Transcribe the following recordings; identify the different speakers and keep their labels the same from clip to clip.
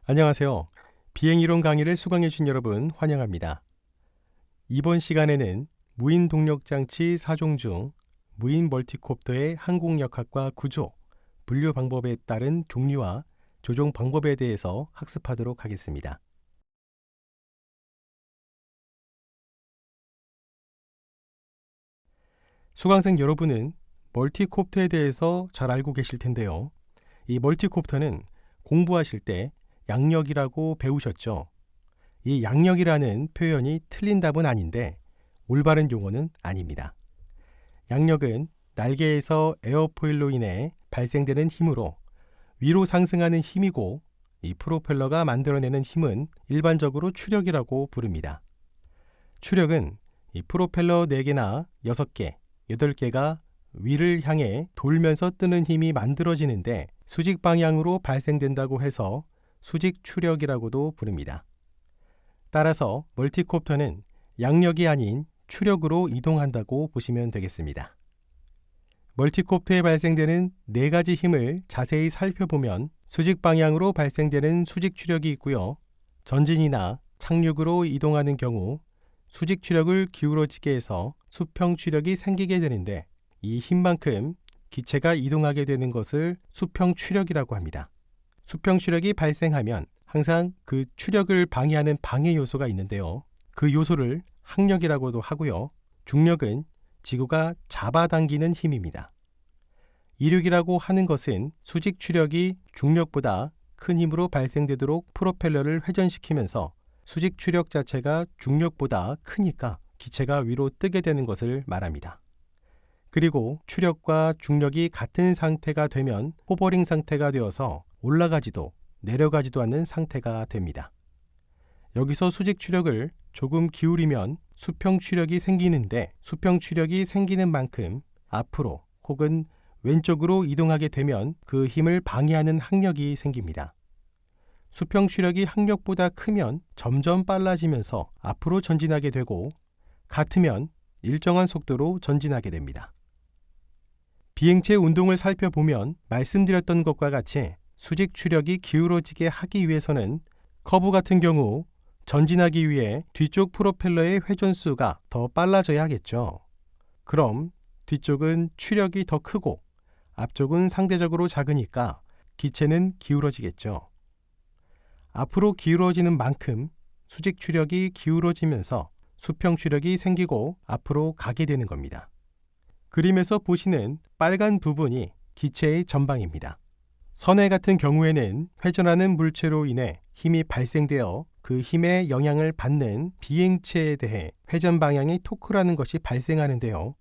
Speaker 1: 안녕하세요. 비행이론 강의를 수강해 주신 여러분 환영합니다. 이번 시간에는 무인 동력장치 4종 중 무인 멀티콥터의 항공역학과 구조, 분류 방법에 따른 종류와 조종 방법에 대해서 학습하도록 하겠습니다. 수강생 여러분은 멀티콥터에 대해서 잘 알고 계실 텐데요. 이 멀티콥터는 공부하실 때 양력이라고 배우셨죠. 이 양력이라는 표현이 틀린 답은 아닌데 올바른 용어는 아닙니다. 양력은 날개에서 에어포일로 인해 발생되는 힘으로 위로 상승하는 힘이고, 이 프로펠러가 만들어내는 힘은 일반적으로 추력이라고 부릅니다. 추력은 이 프로펠러 4개나 6개, 8개가 위를 향해 돌면서 뜨는 힘이 만들어지는데 수직 방향으로 발생된다고 해서 수직 추력이라고도 부릅니다. 따라서 멀티콥터는 양력이 아닌 추력으로 이동한다고 보시면 되겠습니다. 멀티콥터에 발생되는 4가지 힘을 자세히 살펴보면 수직 방향으로 발생되는 수직 추력이 있고요. 전진이나 착륙으로 이동하는 경우 수직 추력을 기울어지게 해서 수평 추력이 생기게 되는데, 이 힘만큼 기체가 이동하게 되는 것을 수평 추력이라고 합니다. 수평 추력이 발생하면 항상 그 추력을 방해하는 방해 요소가 있는데요. 그 요소를 항력이라고도 하고요. 중력은 지구가 잡아당기는 힘입니다. 이륙이라고 하는 것은 수직 추력이 중력보다 큰 힘으로 발생되도록 프로펠러를 회전시키면서 수직 추력 자체가 중력보다 크니까 기체가 위로 뜨게 되는 것을 말합니다. 그리고 추력과 중력이 같은 상태가 되면 호버링 상태가 되어서 올라가지도 내려가지도 않는 상태가 됩니다. 여기서 수직 추력을 조금 기울이면 수평 추력이 생기는데, 수평 추력이 생기는 만큼 앞으로 혹은 왼쪽으로 이동하게 되면 그 힘을 방해하는 항력이 생깁니다. 수평 추력이 항력보다 크면 점점 빨라지면서 앞으로 전진하게 되고, 같으면 일정한 속도로 전진하게 됩니다. 비행체 운동을 살펴보면 말씀드렸던 것과 같이 수직 추력이 기울어지게 하기 위해서는 커브 같은 경우 전진하기 위해 뒤쪽 프로펠러의 회전수가 더 빨라져야 하겠죠. 그럼 뒤쪽은 추력이 더 크고 앞쪽은 상대적으로 작으니까 기체는 기울어지겠죠. 앞으로 기울어지는 만큼 수직 추력이 기울어지면서 수평 추력이 생기고 앞으로 가게 되는 겁니다. 그림에서 보시는 빨간 부분이 기체의 전방입니다. 선회 같은 경우에는 회전하는 물체로 인해 힘이 발생되어 그 힘의 영향을 받는 비행체에 대해 회전 방향의 토크라는 것이 발생하는데요.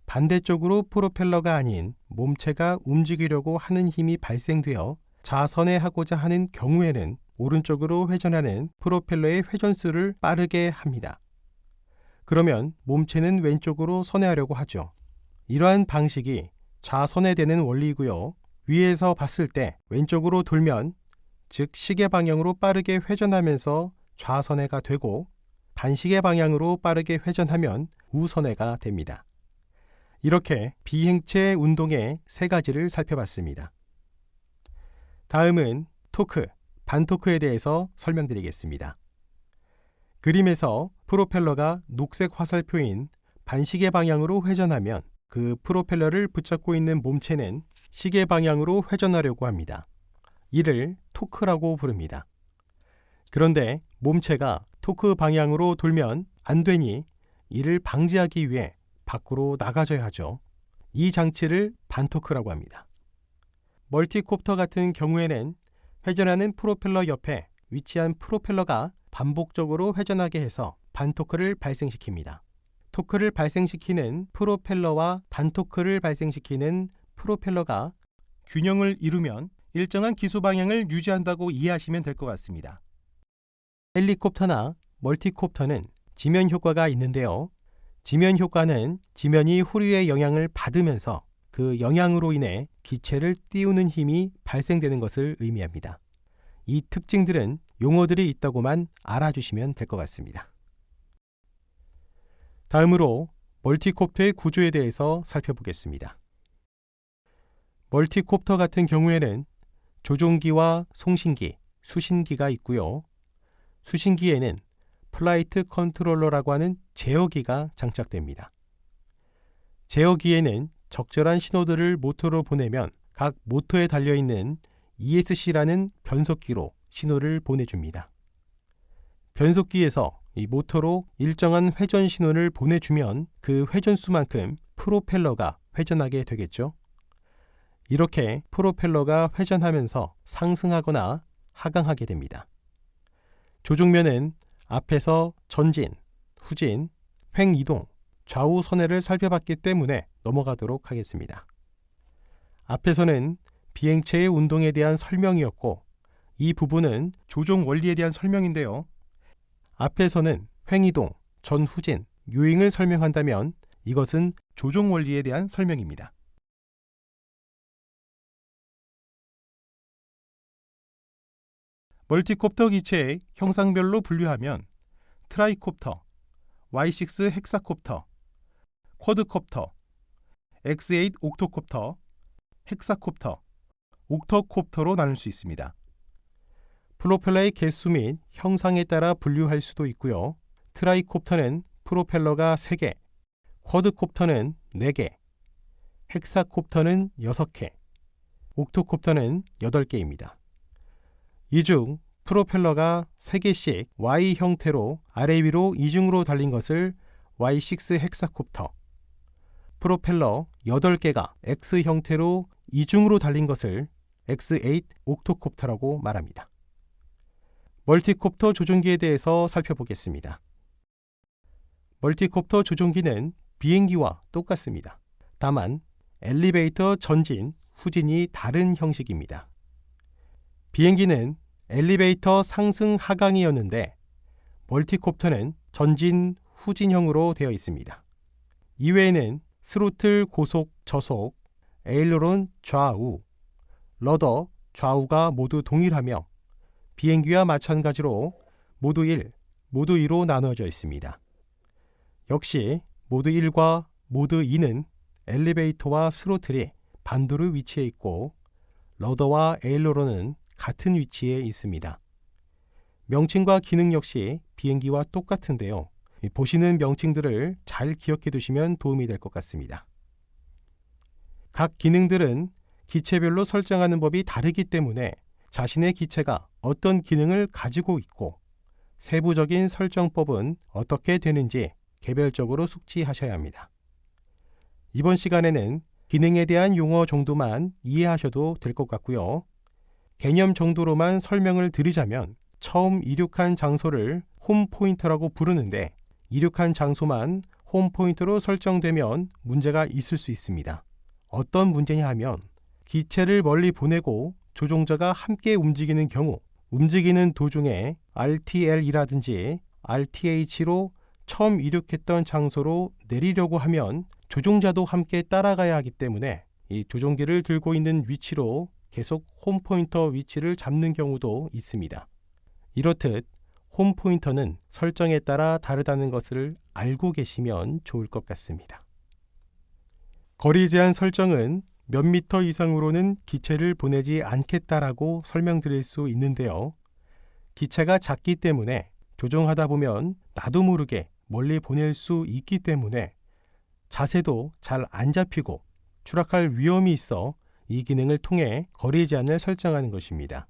Speaker 1: 반대쪽으로 프로펠러가 아닌 몸체가 움직이려고 하는 힘이 발생되어 자선회하고자 하는 경우에는 오른쪽으로 회전하는 프로펠러의 회전수를 빠르게 합니다. 그러면 몸체는 왼쪽으로 선회하려고 하죠. 이러한 방식이 좌선회되는 원리이고요. 위에서 봤을 때 왼쪽으로 돌면, 즉 시계 방향으로 빠르게 회전하면서 좌선회가 되고, 반시계 방향으로 빠르게 회전하면 우선회가 됩니다. 이렇게 비행체 운동의 3가지를 살펴봤습니다. 다음은 토크, 반토크에 대해서 설명드리겠습니다. 그림에서 프로펠러가 녹색 화살표인 반시계 방향으로 회전하면 그 프로펠러를 붙잡고 있는 몸체는 시계 방향으로 회전하려고 합니다. 이를 토크라고 부릅니다. 그런데 몸체가 토크 방향으로 돌면 안 되니 이를 방지하기 위해 밖으로 나가줘야 하죠. 이 장치를 반토크라고 합니다. 멀티콥터 같은 경우에는 회전하는 프로펠러 옆에 위치한 프로펠러가 반복적으로 회전하게 해서 반토크를 발생시킵니다. 토크를 발생시키는 프로펠러와 반토크를 발생시키는 프로펠러가 균형을 이루면 일정한 기수 방향을 유지한다고 이해하시면 될 것 같습니다. 헬리콥터나 멀티콥터는 지면 효과가 있는데요. 지면 효과는 지면이 후류의 영향을 받으면서 그 영향으로 인해 기체를 띄우는 힘이 발생되는 것을 의미합니다. 이 특징들은 용어들이 있다고만 알아주시면 될 것 같습니다. 다음으로 멀티콥터의 구조에 대해서 살펴보겠습니다. 멀티콥터 같은 경우에는 조종기와 송신기, 수신기가 있고요. 수신기에는 플라이트 컨트롤러라고 하는 제어기가 장착됩니다. 제어기에는 적절한 신호들을 모터로 보내면 각 모터에 달려있는 ESC라는 변속기로 신호를 보내줍니다. 변속기에서 이 모터로 일정한 회전 신호를 보내주면 그 회전수만큼 프로펠러가 회전하게 되겠죠. 이렇게 프로펠러가 회전하면서 상승하거나 하강하게 됩니다. 조종면은 앞에서 전진, 후진, 횡이동, 좌우 선회를 살펴봤기 때문에 넘어가도록 하겠습니다. 앞에서는 비행체의 운동에 대한 설명이었고 이 부분은 조종 원리에 대한 설명인데요. 앞에서는 횡이동, 전후진, 요잉을 설명한다면 이것은 조종 원리에 대한 설명입니다. 멀티콥터 기체의 형상별로 분류하면 트라이콥터, Y6 헥사콥터, 쿼드콥터, X8 옥토콥터, 헥사콥터, 옥터콥터로 나눌 수 있습니다. 프로펠러의 개수 및 형상에 따라 분류할 수도 있고요. 트라이콥터는 프로펠러가 3개, 쿼드콥터는 4개, 헥사콥터는 6개, 옥토콥터는 8개입니다. 이 중 프로펠러가 3개씩 Y 형태로 아래 위로 이중으로 달린 것을 Y6 헥사콥터, 프로펠러 8개가 X 형태로 이중으로 달린 것을 X8 옥토콥터라고 말합니다. 멀티콥터 조종기에 대해서 살펴보겠습니다. 멀티콥터 조종기는 비행기와 똑같습니다. 다만 엘리베이터 전진, 후진이 다른 형식입니다. 비행기는 엘리베이터 상승 하강이었는데 멀티콥터는 전진, 후진형으로 되어 있습니다. 이외에는 스로틀 고속, 저속, 에일로론 좌우, 러더 좌우가 모두 동일하며 비행기와 마찬가지로 모드 1, 모드 2로 나누어져 있습니다. 역시 모드 1과 모드 2는 엘리베이터와 스로틀이 반대로 위치해 있고 러더와 에일로론은 같은 위치에 있습니다. 명칭과 기능 역시 비행기와 똑같은데요. 보시는 명칭들을 잘 기억해 두시면 도움이 될 것 같습니다. 각 기능들은 기체별로 설정하는 법이 다르기 때문에 자신의 기체가 어떤 기능을 가지고 있고 세부적인 설정법은 어떻게 되는지 개별적으로 숙지하셔야 합니다. 이번 시간에는 기능에 대한 용어 정도만 이해하셔도 될 것 같고요. 개념 정도로만 설명을 드리자면 처음 이륙한 장소를 홈 포인터라고 부르는데 이륙한 장소만 홈 포인터로 설정되면 문제가 있을 수 있습니다. 어떤 문제냐 하면 기체를 멀리 보내고 조종자가 함께 움직이는 경우 움직이는 도중에 RTL이라든지 RTH로 처음 이륙했던 장소로 내리려고 하면 조종자도 함께 따라가야 하기 때문에 이 조종기를 들고 있는 위치로 계속 홈 포인터 위치를 잡는 경우도 있습니다. 이렇듯 홈 포인터는 설정에 따라 다르다는 것을 알고 계시면 좋을 것 같습니다. 거리 제한 설정은 몇 미터 이상으로는 기체를 보내지 않겠다라고 설명드릴 수 있는데요. 기체가 작기 때문에 조종하다 보면 나도 모르게 멀리 보낼 수 있기 때문에 자세도 잘 안 잡히고 추락할 위험이 있어 이 기능을 통해 거리 제한을 설정하는 것입니다.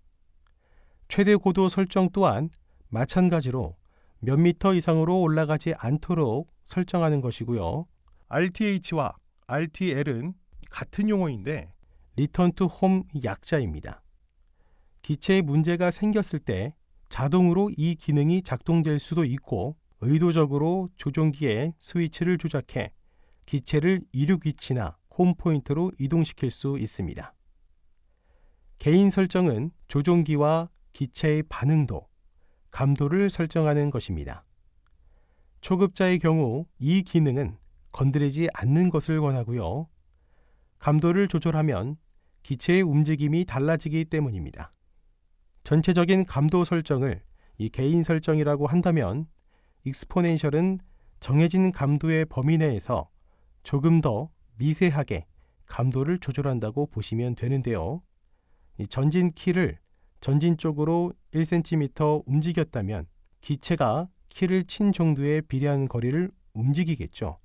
Speaker 1: 최대 고도 설정 또한 마찬가지로 몇 미터 이상으로 올라가지 않도록 설정하는 것이고요. RTH와 RTL은 같은 용어인데 Return to Home 약자입니다. 기체에 문제가 생겼을 때 자동으로 이 기능이 작동될 수도 있고 의도적으로 조종기에 스위치를 조작해 기체를 이륙 위치나 홈 포인트로 이동시킬 수 있습니다. 개인 설정은 조종기와 기체의 반응도, 감도를 설정하는 것입니다. 초급자의 경우 이 기능은 건드리지 않는 것을 권하고요. 감도를 조절하면 기체의 움직임이 달라지기 때문입니다. 전체적인 감도 설정을 이 개인 설정이라고 한다면 익스포넨셜은 정해진 감도의 범위 내에서 조금 더 미세하게 감도를 조절한다고 보시면 되는데요. 이 전진 키를 전진 쪽으로 1cm 움직였다면 기체가 키를 친 정도에 비례하는 거리를 움직이겠죠.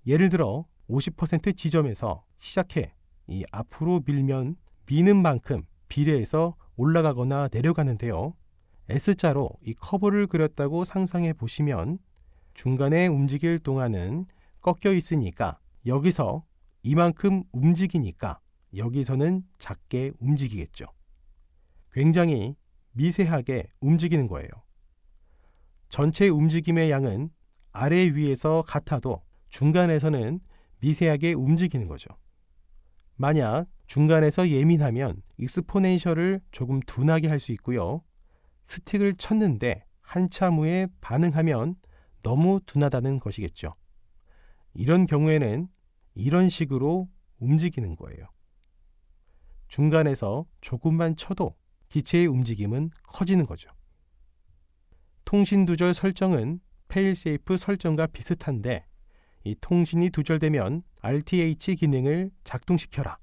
Speaker 1: 예를 들어 50% 지점에서 시작해 이 앞으로 밀면 미는 만큼 비례해서 올라가거나 내려가는데요. S자로 이 커브를 그렸다고 상상해 보시면 중간에 움직일 동안은 꺾여 있으니까 여기서 이만큼 움직이니까 여기서는 작게 움직이겠죠. 굉장히 미세하게 움직이는 거예요. 전체 움직임의 양은 아래 위에서 같아도 중간에서는 미세하게 움직이는 거죠. 만약 중간에서 예민하면 익스포넨셜을 조금 둔하게 할 수 있고요. 스틱을 쳤는데 한참 후에 반응하면 너무 둔하다는 것이겠죠. 이런 경우에는 이런 식으로 움직이는 거예요. 중간에서 조금만 쳐도 기체의 움직임은 커지는 거죠. 통신 두절 설정은 페일세이프 설정과 비슷한데 이 통신이 두절되면 RTH 기능을 작동시켜라.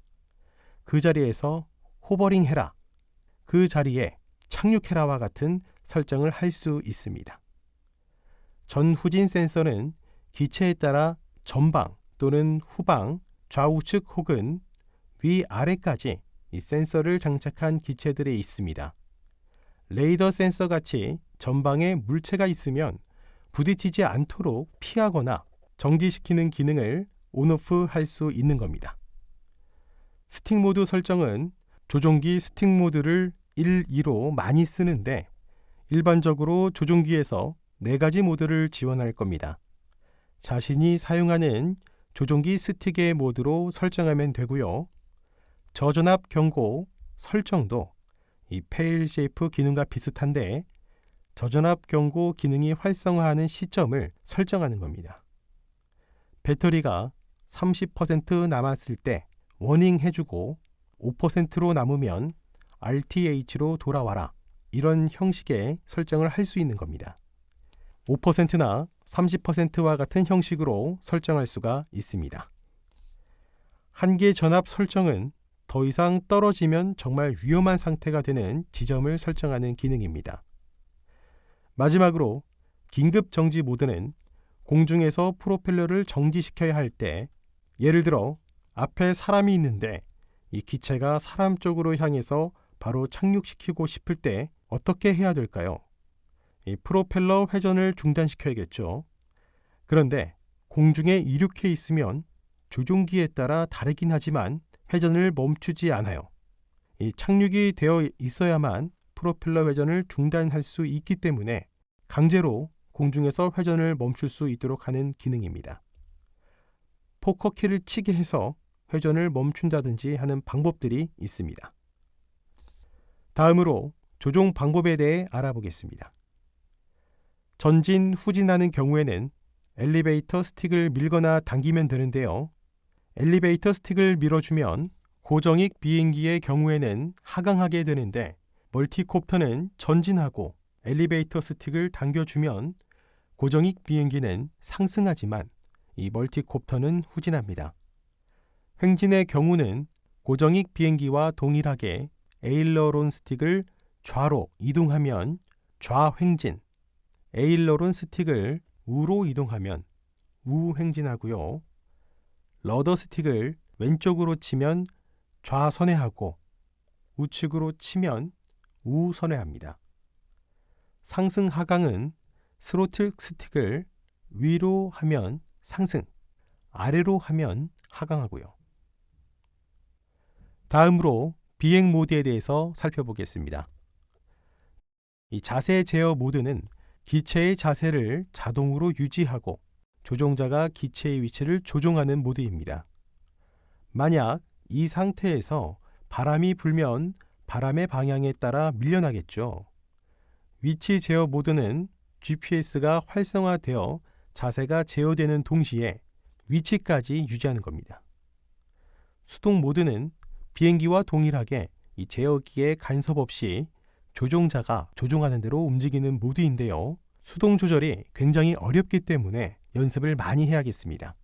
Speaker 1: 그 자리에서 호버링 해라. 그 자리에 착륙해라와 같은 설정을 할 수 있습니다. 전후진 센서는 기체에 따라 전방 또는 후방, 좌우측 혹은 위아래까지 이 센서를 장착한 기체들이 있습니다. 레이더 센서 같이 전방에 물체가 있으면 부딪히지 않도록 피하거나 정지시키는 기능을 온오프 할 수 있는 겁니다. 스틱 모드 설정은 조종기 스틱 모드를 1, 2로 많이 쓰는데 일반적으로 조종기에서 4가지 모드를 지원할 겁니다. 자신이 사용하는 조종기 스틱의 모드로 설정하면 되고요. 저전압 경고 설정도 이 페일쉐이프 기능과 비슷한데 저전압 경고 기능이 활성화하는 시점을 설정하는 겁니다. 배터리가 30% 남았을 때 워닝 해주고 5%로 남으면 RTH로 돌아와라. 이런 형식의 설정을 할 수 있는 겁니다. 5%나 30%와 같은 형식으로 설정할 수가 있습니다. 한계 전압 설정은 더 이상 떨어지면 정말 위험한 상태가 되는 지점을 설정하는 기능입니다. 마지막으로 긴급 정지 모드는 공중에서 프로펠러를 정지시켜야 할 때 예를 들어 앞에 사람이 있는데 이 기체가 사람 쪽으로 향해서 바로 착륙시키고 싶을 때 어떻게 해야 될까요? 이 프로펠러 회전을 중단시켜야겠죠. 그런데 공중에 이륙해 있으면 조종기에 따라 다르긴 하지만 회전을 멈추지 않아요. 이 착륙이 되어 있어야만 프로펠러 회전을 중단할 수 있기 때문에 강제로 공중에서 회전을 멈출 수 있도록 하는 기능입니다. 포커키를 치게 해서 회전을 멈춘다든지 하는 방법들이 있습니다. 다음으로 조종 방법에 대해 알아보겠습니다. 전진, 후진하는 경우에는 엘리베이터 스틱을 밀거나 당기면 되는데요. 엘리베이터 스틱을 밀어주면 고정익 비행기의 경우에는 하강하게 되는데 멀티콥터는 전진하고 엘리베이터 스틱을 당겨주면 고정익 비행기는 상승하지만 이 멀티콥터는 후진합니다. 횡진의 경우는 고정익 비행기와 동일하게 에일러론 스틱을 좌로 이동하면 좌횡진, 에일러론 스틱을 우로 이동하면 우횡진하고요. 러더 스틱을 왼쪽으로 치면 좌선회하고 우측으로 치면 우선회합니다. 상승 하강은 스로틀 스틱을 위로 하면 상승, 아래로 하면 하강하고요. 다음으로 비행 모드에 대해서 살펴보겠습니다. 이 자세 제어 모드는 기체의 자세를 자동으로 유지하고 조종자가 기체의 위치를 조종하는 모드입니다. 만약 이 상태에서 바람이 불면 바람의 방향에 따라 밀려나겠죠. 위치 제어 모드는 GPS가 활성화되어 자세가 제어되는 동시에 위치까지 유지하는 겁니다. 수동 모드는 비행기와 동일하게 이 제어기의 간섭 없이 조종자가 조종하는 대로 움직이는 모드인데요. 수동 조절이 굉장히 어렵기 때문에 연습을 많이 해야겠습니다.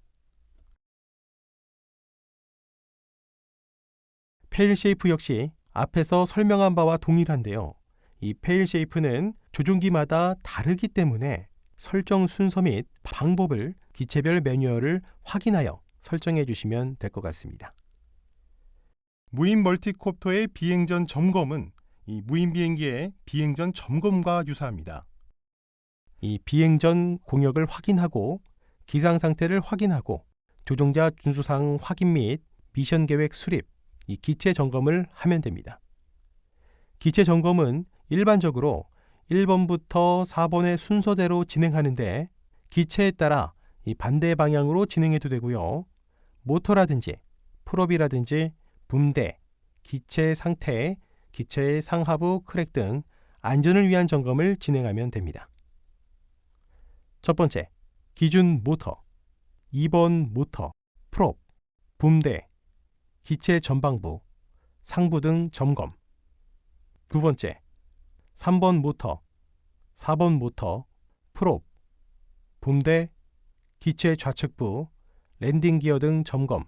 Speaker 1: 페일쉐이프 역시 앞에서 설명한 바와 동일한데요. 이 페일쉐이프는 조종기마다 다르기 때문에 설정 순서 및 방법을 기체별 매뉴얼을 확인하여 설정해 주시면 될 것 같습니다. 무인 멀티콥터의 비행 전 점검은 이 무인 비행기의 비행 전 점검과 유사합니다. 이 비행 전 공역을 확인하고 기상 상태를 확인하고 조종자 준수사항 확인 및 미션 계획 수립, 이 기체 점검을 하면 됩니다. 기체 점검은 일반적으로 1번부터 4번의 순서대로 진행하는데 기체에 따라 이 반대 방향으로 진행해도 되고요. 모터라든지 풀업이라든지 붐대, 기체 상태, 기체의 상하부 크랙 등 안전을 위한 점검을 진행하면 됩니다. 첫 번째, 기준 모터, 2번 모터, 프롭, 붐대, 기체 전방부, 상부 등 점검. 두 번째, 3번 모터, 4번 모터, 프롭, 붐대, 기체 좌측부, 랜딩 기어 등 점검.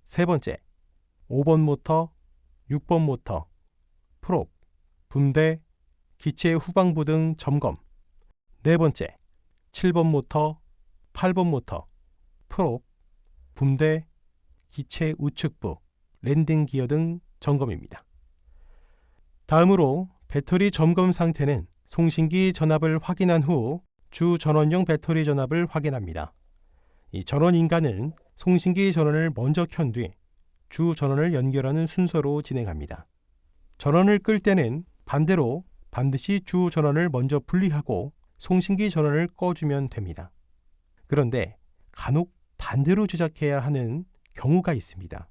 Speaker 1: 세 번째, 5번 모터, 6번 모터, 프롭, 붐대, 기체 후방부 등 점검. 네 번째, 7번 모터, 8번 모터, 프롭, 붐대, 기체 우측부, 랜딩 기어 등 점검입니다. 다음으로 배터리 점검 상태는 송신기 전압을 확인한 후 주 전원용 배터리 전압을 확인합니다. 이 전원 인가는 송신기 전원을 먼저 켠 뒤 주 전원을 연결하는 순서로 진행합니다. 전원을 끌 때는 반대로 반드시 주 전원을 먼저 분리하고 송신기 전원을 꺼주면 됩니다. 그런데 간혹 반대로 조작해야 하는 경우가 있습니다.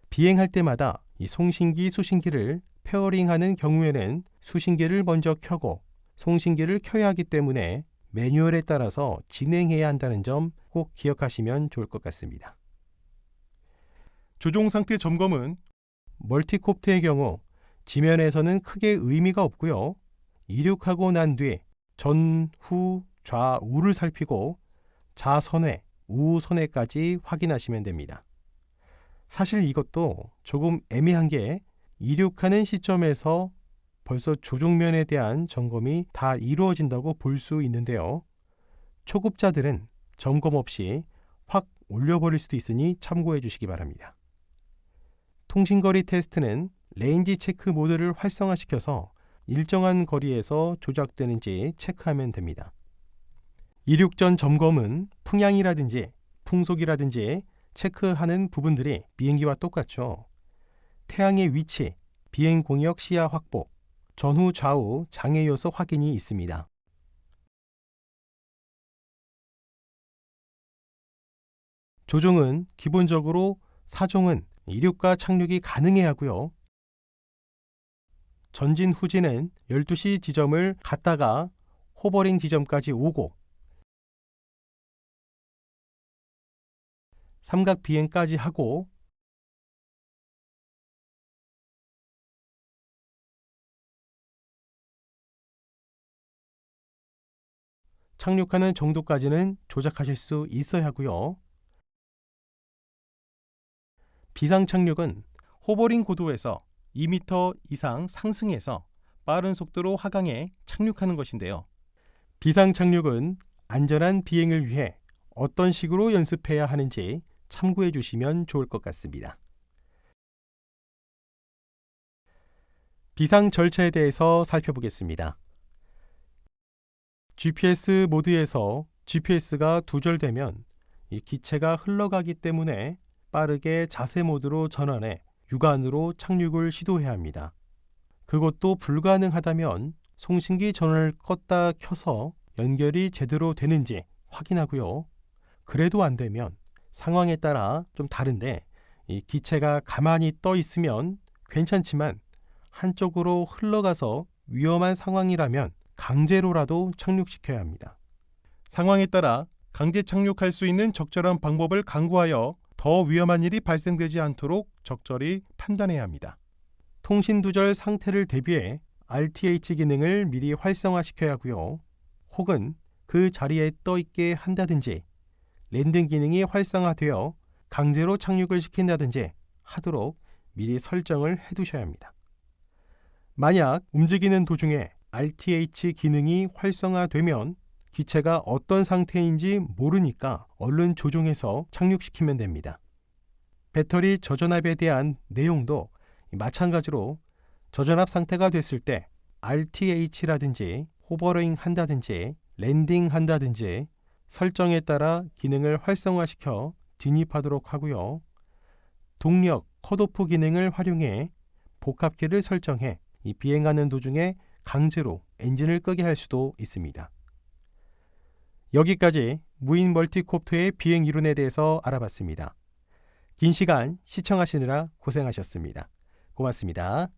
Speaker 1: 비행할 때마다 이 송신기, 수신기를 페어링하는 경우에는 수신기를 먼저 켜고 송신기를 켜야 하기 때문에 매뉴얼에 따라서 진행해야 한다는 점 꼭 기억하시면 좋을 것 같습니다. 조종 상태 점검은 멀티콥터의 경우 지면에서는 크게 의미가 없고요. 이륙하고 난 뒤 전, 후, 좌우를 살피고 좌선회, 우선회까지 확인하시면 됩니다. 사실 이것도 조금 애매한 게 이륙하는 시점에서 벌써 조종면에 대한 점검이 다 이루어진다고 볼 수 있는데요. 초급자들은 점검 없이 확 올려버릴 수도 있으니 참고해 주시기 바랍니다. 통신거리 테스트는 레인지 체크 모드를 활성화시켜서 일정한 거리에서 조작되는지 체크하면 됩니다. 이륙 전 점검은 풍향이라든지 풍속이라든지 체크하는 부분들이 비행기와 똑같죠. 태양의 위치, 비행 공역 시야 확보, 전후 좌우 장애 요소 확인이 있습니다. 조종은 기본적으로 사종은 이륙과 착륙이 가능해야 하고요. 전진 후진은 12시 지점을 갔다가 호버링 지점까지 오고 삼각 비행까지 하고 착륙하는 정도까지는 조작하실 수 있어야 하고요. 비상 착륙은 호버링 고도에서 2m 이상 상승해서 빠른 속도로 하강해 착륙하는 것인데요. 비상 착륙은 안전한 비행을 위해 어떤 식으로 연습해야 하는지 참고해 주시면 좋을 것 같습니다. 비상 절차에 대해서 살펴보겠습니다. GPS 모드에서 GPS가 두절되면 이 기체가 흘러가기 때문에 빠르게 자세 모드로 전환해 육안으로 착륙을 시도해야 합니다. 그것도 불가능하다면 송신기 전원을 껐다 켜서 연결이 제대로 되는지 확인하고요. 그래도 안 되면 상황에 따라 좀 다른데 이 기체가 가만히 떠 있으면 괜찮지만 한쪽으로 흘러가서 위험한 상황이라면 강제로라도 착륙시켜야 합니다. 상황에 따라 강제 착륙할 수 있는 적절한 방법을 강구하여 더 위험한 일이 발생되지 않도록 적절히 판단해야 합니다. 통신 두절 상태를 대비해 RTH 기능을 미리 활성화시켜야 하고요. 혹은 그 자리에 떠 있게 한다든지 랜딩 기능이 활성화되어 강제로 착륙을 시킨다든지 하도록 미리 설정을 해두셔야 합니다. 만약 움직이는 도중에 RTH 기능이 활성화되면 기체가 어떤 상태인지 모르니까 얼른 조종해서 착륙시키면 됩니다. 배터리 저전압에 대한 내용도 마찬가지로 저전압 상태가 됐을 때 RTH라든지 호버링 한다든지 랜딩 한다든지 설정에 따라 기능을 활성화시켜 진입하도록 하고요. 동력, 컷오프 기능을 활용해 복합키를 설정해 이 비행하는 도중에 강제로 엔진을 끄게 할 수도 있습니다. 여기까지 무인 멀티콥터의 비행 이론에 대해서 알아봤습니다. 긴 시간 시청하시느라 고생하셨습니다. 고맙습니다.